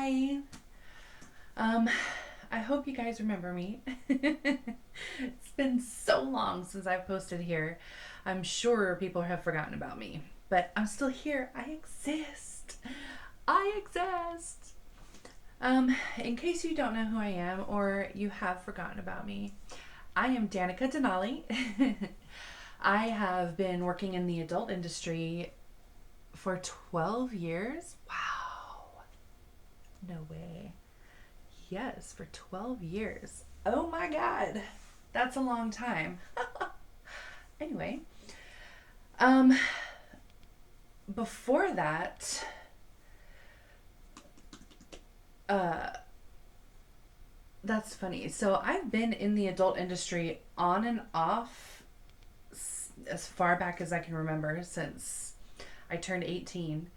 Hi. Um, I hope you guys remember me. It's been so long since I've posted here. I'm sure people have forgotten about me, but I'm still here. I exist. I exist. In case you don't know who I am or you have forgotten about me, I am Danica Denali. I have been working in the adult industry for 12 years. Wow. No way. Yes, for 12 years. Oh my God. That's a long time. Anyway, um, before that, uh, that's funny. So I've been in the adult industry on and off as far back as I can remember since I turned 18.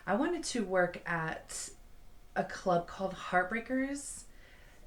I wanted to work at a club called Heartbreakers.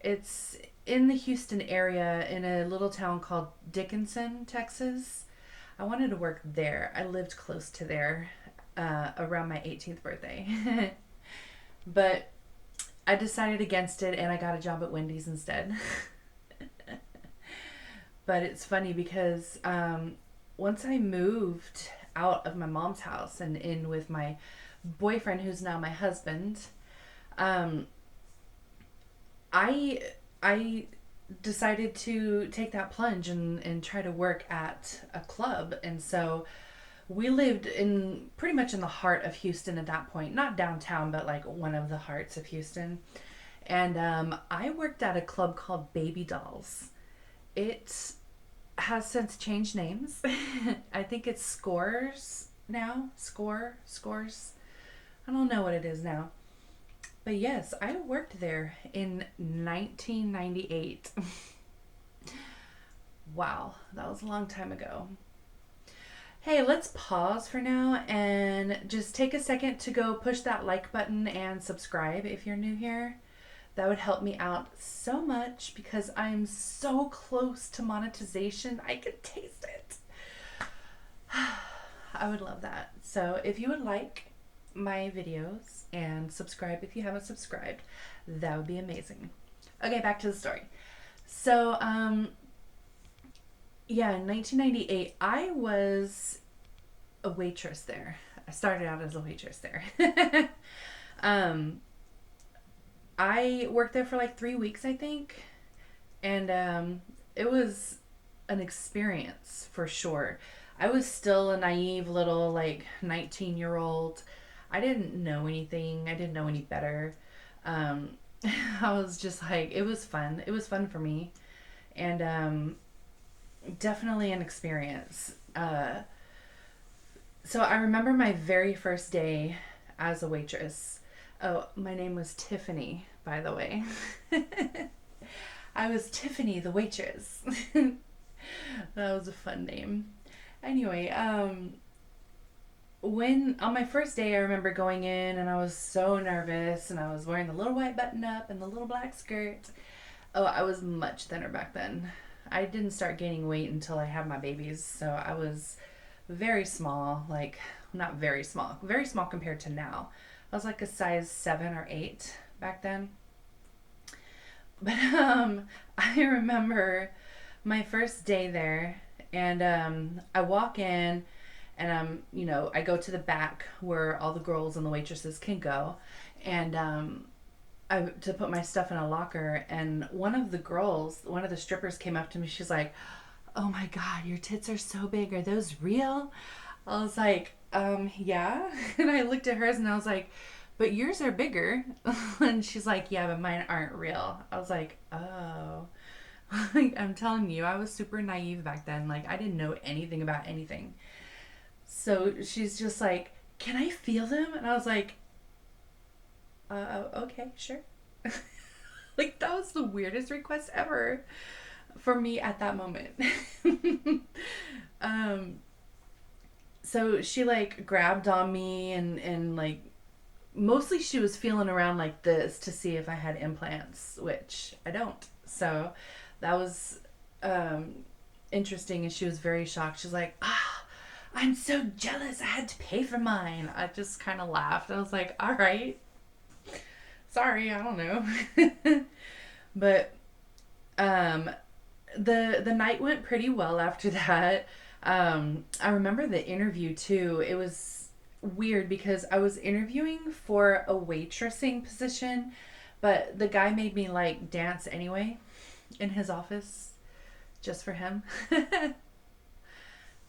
It's in the Houston area in a little town called Dickinson, Texas. I wanted to work there. I lived close to there around my 18th birthday. But I decided against it and I got a job at Wendy's instead. But it's funny because once I moved out of my mom's house and in with my boyfriend, who's now my husband, um, I I decided to take that plunge and try to work at a club. And so we lived in pretty much in the heart of Houston at that point, not downtown, but like one of the hearts of Houston. And I worked at a club called Baby Dolls. It has since changed names. I think it's Scores now. Scores. I don't know what it is now. But yes, I worked there in 1998. Wow, that was a long time ago. Hey, let's pause for now and just take a second to go push that like button and subscribe if you're new here. That would help me out so much because I'm so close to monetization. I can taste it. I would love that. So if you would like my videos and subscribe if you haven't subscribed, that would be amazing. Okay, back to the story. So, yeah, in 1998, I was a waitress there. I started out as a waitress there. um, I worked there for like 3 weeks, I think, and it was an experience for sure. I was still a naive little like 19-year-old. I didn't know anything. I didn't know any better. Um, I was just like it was fun. It was fun for me, and definitely an experience. So I remember my very first day as a waitress. Oh, my name was Tiffany, by the way. I was Tiffany the waitress. That was a fun name. Anyway, when on my first day, I remember going in and I was so nervous and I was wearing the little white button up and the little black skirt. Oh, I was much thinner back then. I didn't start gaining weight until I had my babies, so I was very small, like not very small compared to now. I was like a size 7 or 8 back then. But I remember my first day there, and I walk in, and I go to the back where all the girls and the waitresses can go, and I to put my stuff in a locker, and one of the strippers came up to me. She's like, "Oh my God, your tits are so big. Are those real?" I was like, yeah. And I looked at hers and I was like, but yours are bigger. And she's like, yeah, but mine aren't real. I was like, oh. Like, I'm telling you, I was super naive back then. Like, I didn't know anything about anything. So she's just like, can I feel them? And I was like, okay, sure. Like, that was the weirdest request ever for me at that moment. um, so she like grabbed on me and like mostly she was feeling around like this to see if I had implants, which I don't. So that was um interesting, and she was very shocked. She's like, "Ah, I'm so jealous. I had to pay for mine." I just kind of laughed. I was like, "All right." Sorry, I don't know. But um the night went pretty well after that. I remember the interview too. It was weird because I was interviewing for a waitressing position, but the guy made me like dance anyway in his office just for him.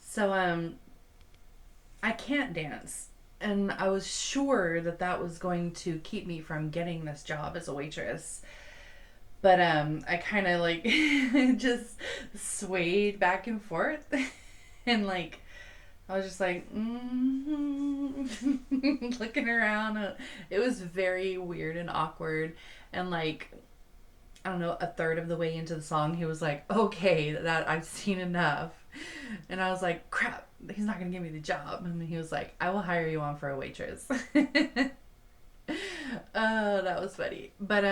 So I can't dance. And I was sure that that was going to keep me from getting this job as a waitress. But I kind of like just swayed back and forth and like I was just like looking around. It was very weird and awkward. And like I don't know, a third of the way into the song, he was like, "Okay, that I've seen enough." And I was like, "Crap, he's not gonna give me the job." And he was like, "I will hire you on for a waitress." Oh, that was funny. But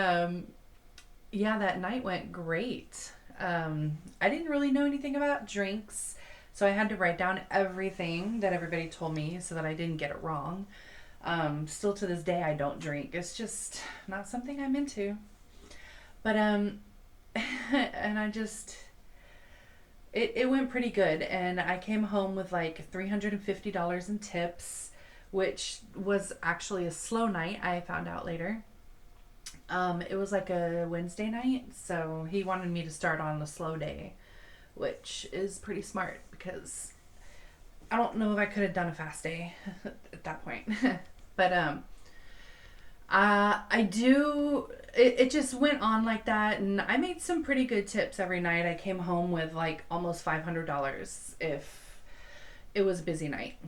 yeah, that night went great. I didn't really know anything about drinks, so I had to write down everything that everybody told me so that I didn't get it wrong. Still to this day, I don't drink. It's just not something I'm into. But and I just it went pretty good, and I came home with like $350 in tips, which was actually a slow night. I found out later. It was like a Wednesday night, so he wanted me to start on a slow day, which is pretty smart because I don't know if I could have done a fast day at that point. But I do. It just went on like that, and I made some pretty good tips every night. I came home with like almost $500 if it was a busy night,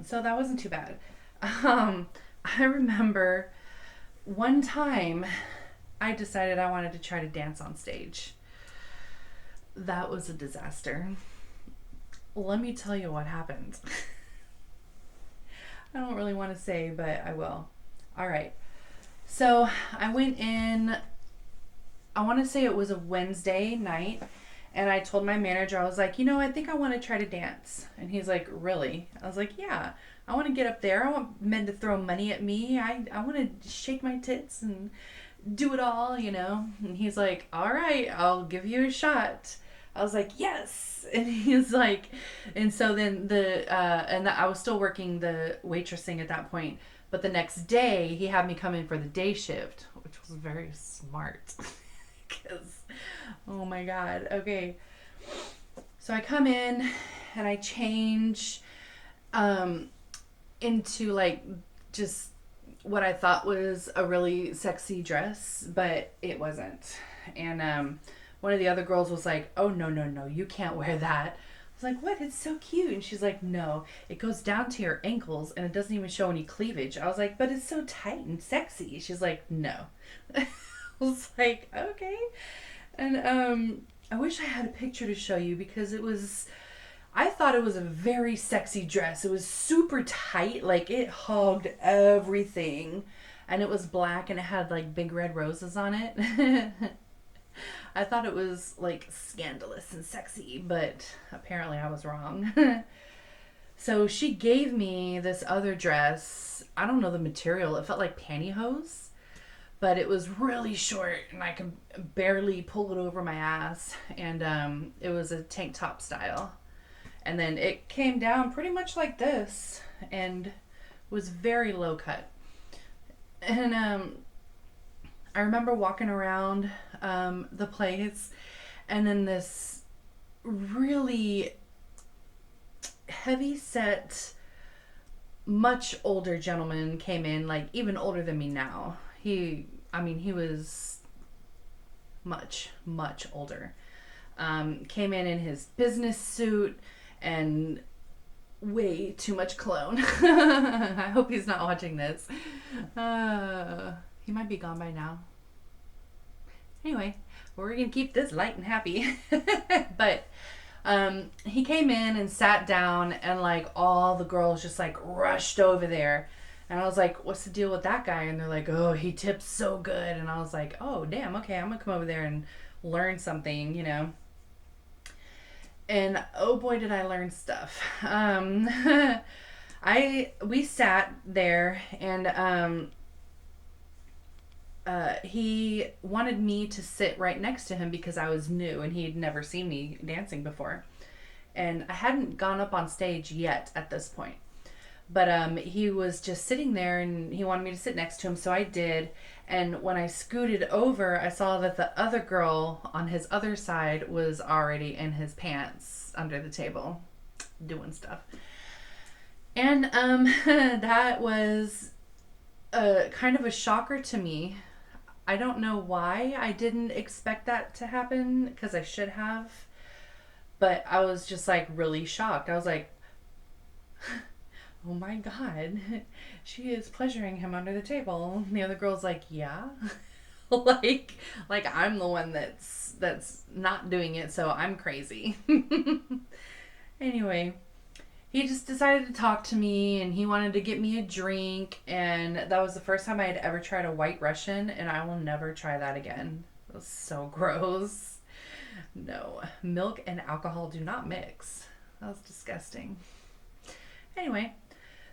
so that wasn't too bad. I remember one time I decided I wanted to try to dance on stage. That was a disaster. Let me tell you what happened. I don't really want to say, but I will. All right. So I went in, I want to say it was a Wednesday night, and I told my manager, I was like, I think I want to try to dance. And he's like, really? I was like, yeah. I want to get up there. I want men to throw money at me. I want to shake my tits and do it all. And he's like, all right, I'll give you a shot. I was like, yes. And he's like, and so then I was still working the waitressing at that point. But the next day, he had me come in for the day shift, which was very smart. Because, oh my God. Okay. So I come in and I change into like just what I thought was a really sexy dress, but it wasn't. And one of the other girls was like, "Oh, no, no, no, you can't wear that." I was like, "What? It's so cute." And she's like, "No, it goes down to your ankles and it doesn't even show any cleavage." I was like, "But it's so tight and sexy." She's like, "No." I was like, "Okay." And I wish I had a picture to show you because I thought it was a very sexy dress. It was super tight, like it hogged everything. And it was black and it had like big red roses on it. I thought it was like scandalous and sexy, but apparently I was wrong. So she gave me this other dress. I don't know the material. It felt like pantyhose, but it was really short and I could barely pull it over my ass. And it was a tank top style. And then it came down pretty much like this and was very low cut. And I remember walking around the place, and then this really heavy set, much older gentleman came in, like even older than me now. He was much, much older. Came in his business suit and way too much cologne. I hope he's not watching this. He might be gone by now. Anyway, we're gonna keep this light and happy. But he came in and sat down, and like all the girls just like rushed over there. And I was like, "What's the deal with that guy?" And they're like, "Oh, he tips so good." And I was like, "Oh, damn, okay, I'm gonna come over there and learn something. And oh boy, did I learn stuff. We sat there, and he wanted me to sit right next to him because I was new and he'd never seen me dancing before. And I hadn't gone up on stage yet at this point. But he was just sitting there and he wanted me to sit next to him, so I did. And when I scooted over, I saw that the other girl on his other side was already in his pants under the table doing stuff. And that was kind of a shocker to me. I don't know why I didn't expect that to happen because I should have. But I was just like really shocked. I was like, oh my god, she is pleasuring him under the table. And the other girl's like, yeah. like I'm the one that's not doing it, so I'm crazy. Anyway, he just decided to talk to me and he wanted to get me a drink, and that was the first time I had ever tried a white Russian, and I will never try that again. It was so gross. No, milk and alcohol do not mix. That was disgusting. Anyway,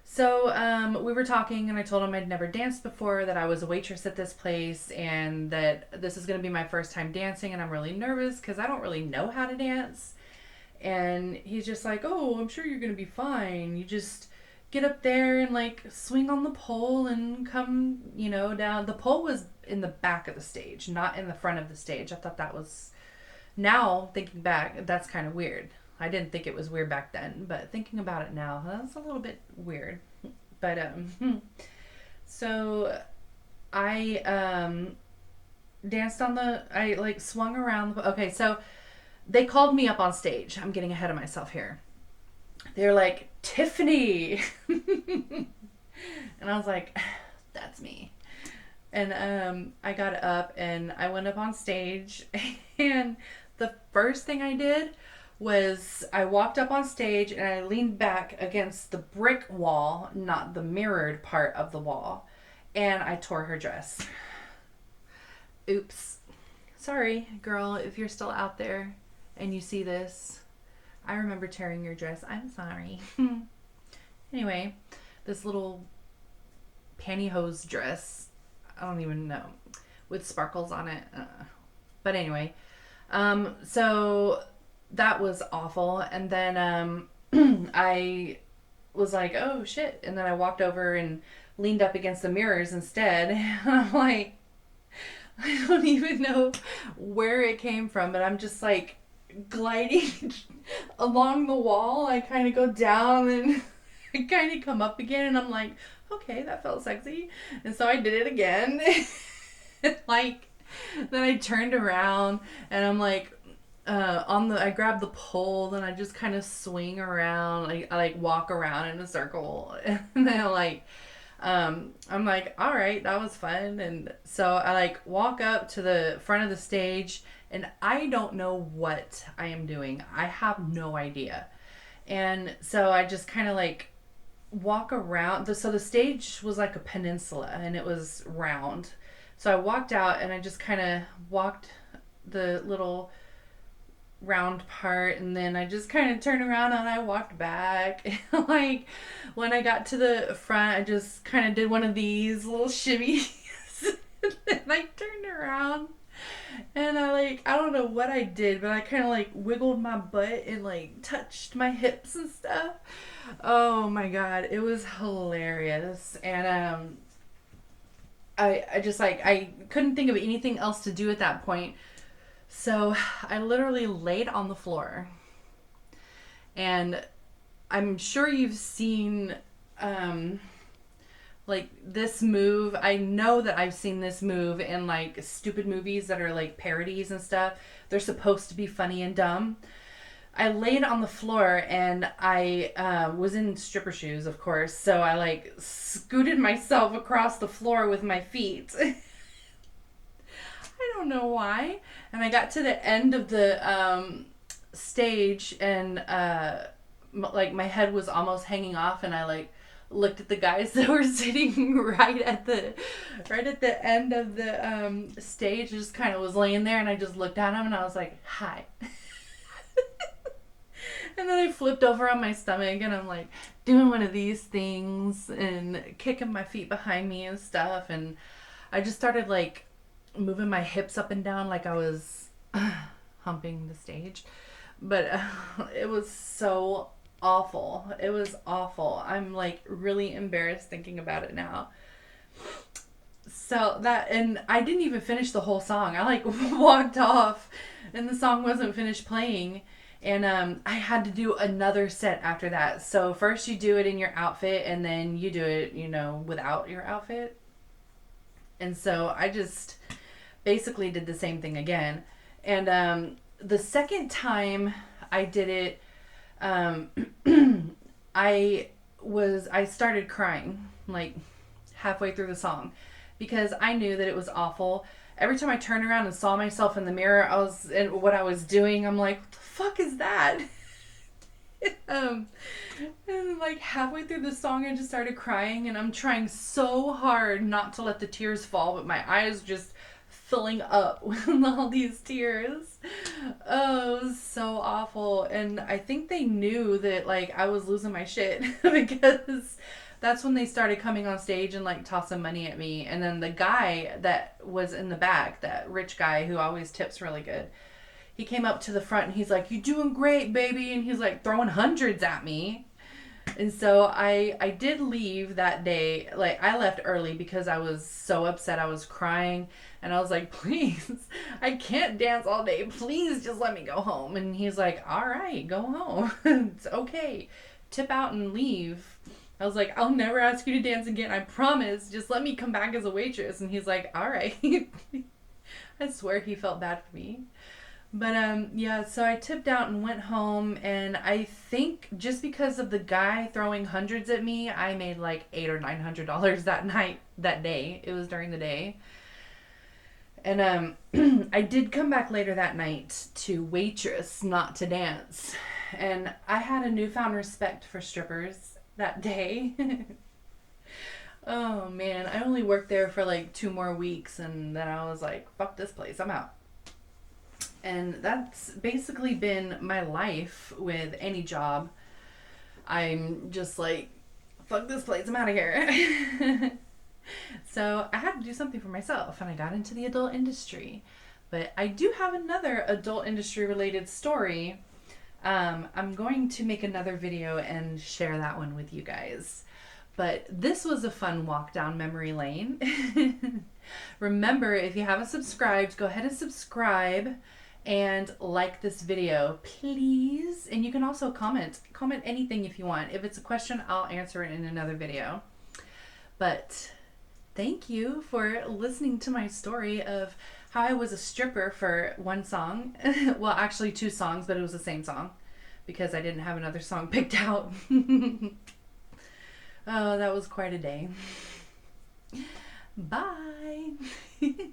so we were talking and I told him I'd never danced before, that I was a waitress at this place, and that this is going to be my first time dancing, and I'm really nervous because I don't really know how to dance. And he's just like, oh, I'm sure you're going to be fine. You just get up there and like swing on the pole and come, down. The pole was in the back of the stage, not in the front of the stage. I thought that was, now thinking back, that's kind of weird. I didn't think it was weird back then, but thinking about it now, that's a little bit weird. But so I danced on I like swung around. Okay, so they called me up on stage. I'm getting ahead of myself here. They're like, Tiffany. And I was like, that's me. And I got up and I went up on stage, and the first thing I did was I walked up on stage and I leaned back against the brick wall, not the mirrored part of the wall, and I tore her dress. Oops. Sorry, girl, if you're still out there and you see this. I remember tearing your dress. I'm sorry. Anyway, this little pantyhose dress, I don't even know, with sparkles on it. But anyway, so that was awful. And then I was like, oh shit. And then I walked over and leaned up against the mirrors instead. And I'm like, I don't even know where it came from, but I'm just like gliding along the wall. I kind of go down and I kind of come up again, and I'm like, okay, that felt sexy. And so I did it again. Like, then I turned around and I'm like, I grabbed the pole, then I just kind of swing around. I like walk around in a circle, and then I'm like, all right, that was fun. And so I like walk up to the front of the stage, and I don't know what I am doing. I have no idea. And so I just kind of like walk around. So the stage was like a peninsula and it was round. So I walked out and I just kind of walked the little round part, and then I just kind of turned around and I walked back. Like when I got to the front, I just kind of did one of these little shimmies. And then I turned around and I don't know what I did, but I kind of like wiggled my butt and like touched my hips and stuff. Oh my god, it was hilarious. And I just like, I couldn't think of anything else to do at that point. So I literally laid on the floor, and I'm sure you've seen like this move. I know that I've seen this move in like stupid movies that are like parodies and stuff. They're supposed to be funny and dumb. I laid on the floor and I was in stripper shoes, of course. So I like scooted myself across the floor with my feet. I don't know why. And I got to the end of the stage, and like my head was almost hanging off, and I like looked at the guys that were sitting right at the end of the stage. Just kind of was laying there, and I just looked at them and I was like, hi. And then I flipped over on my stomach and I'm like doing one of these things and kicking my feet behind me and stuff. And I just started like moving my hips up and down like I was humping the stage. But it was so awful. It was awful. I'm like really embarrassed thinking about it now. So that, and I didn't even finish the whole song. I like walked off and the song wasn't finished playing. And I had to do another set after that. So first you do it in your outfit and then you do it, without your outfit. And so I just basically did the same thing again. And the second time I did it, um, I started crying like halfway through the song because I knew that it was awful. Every time I turned around and saw myself in the mirror, and what I was doing, I'm like, what the fuck is that? um, and like halfway through the song, I just started crying, and I'm trying so hard not to let the tears fall, but my eyes just filling up with all these tears. Oh, it was so awful. And I think they knew that like I was losing my shit because that's when they started coming on stage and like tossing money at me. And then the guy that was in the back, that rich guy who always tips really good, he came up to the front and he's like, "You doing great, baby." And he's like throwing hundreds at me. And so I did leave that day. Like I left early because I was so upset. I was crying and I was like, "Please, I can't dance all day. Please just let me go home." And he's like, "All right, go home. It's okay. Tip out and leave." I was like, "I'll never ask you to dance again. I promise. Just let me come back as a waitress." And he's like, "All right." I swear he felt bad for me. But yeah, so I tipped out and went home, and I think just because of the guy throwing hundreds at me, I made like $800 or $900 that night, that day. It was during the day. And I did come back later that night to waitress, not to dance. And I had a newfound respect for strippers that day. Oh man, I only worked there for like 2 more weeks, and then I was like, fuck this place, I'm out. And that's basically been my life with any job. I'm just like, fuck this place, I'm out of here. So I had to do something for myself, and I got into the adult industry. But I do have another adult industry related story. I'm going to make another video and share that one with you guys. But this was a fun walk down memory lane. Remember, if you haven't subscribed, go ahead and subscribe and like this video, please. And you can also comment anything if you want. If it's a question, I'll answer it in another video. But thank you for listening to my story of how I was a stripper for one song. Well, actually 2 songs, but it was the same song because I didn't have another song picked out. Oh, that was quite a day. Bye.